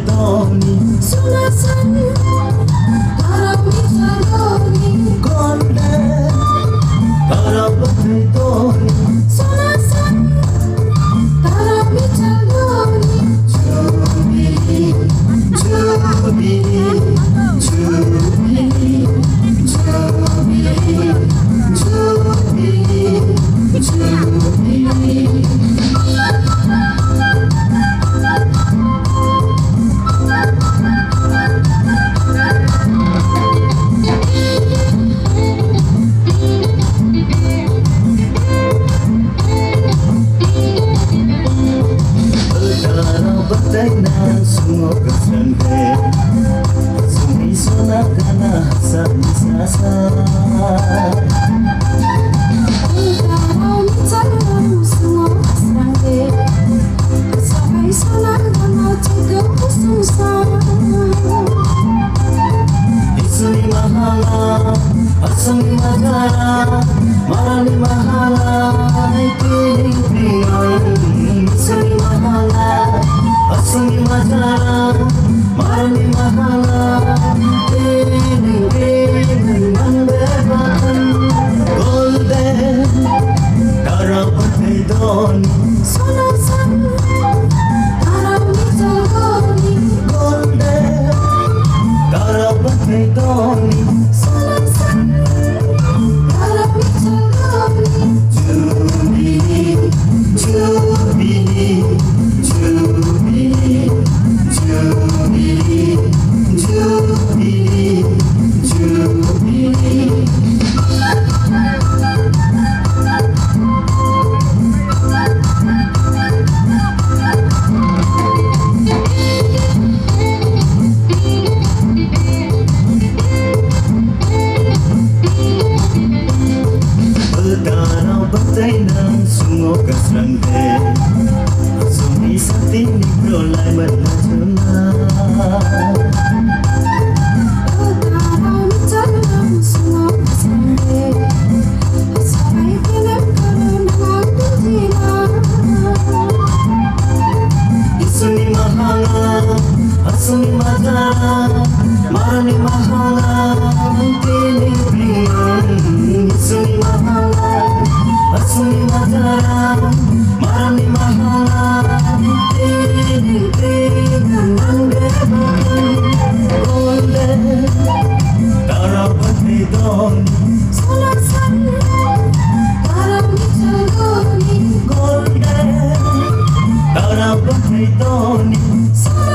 Doni Sunasan Taramita Doni Gonde Tarapati Doni Sunasan Taramita Doni Jubili Jubili Jubili Jubili Jubili Semua kesandai Sumi sonak kana hasan sasa Taramita Doni Semua kesandai Sampai sana Nama tiga susah Isuni mahala Asuni magara Marani mahala Ikiling pingoy Isuni mahala Asuni magara Marani mahala Ikiling pingoy Manbebakan Golden Tarapati Doni Sunasan Taramita Doni Golden Tarapati Doni Sunasan Taramita Doni Jubili Jubili Jubili Jubili Jubili Jubili Berdarah bertainan semua keserangga Sumi sati nikrolai berlacuna Taramita Doni Semua kesandai Sampai kirim karena waktu hilang Isuni mahala Asuni magara Marani mahala Kini bringan Isuni mahala Asuni magara Marani mahala Kini bringan Manbebakan Golden Tarapati Doni Sunasan Taramita Doni Golden Tarapati Doni Sunasan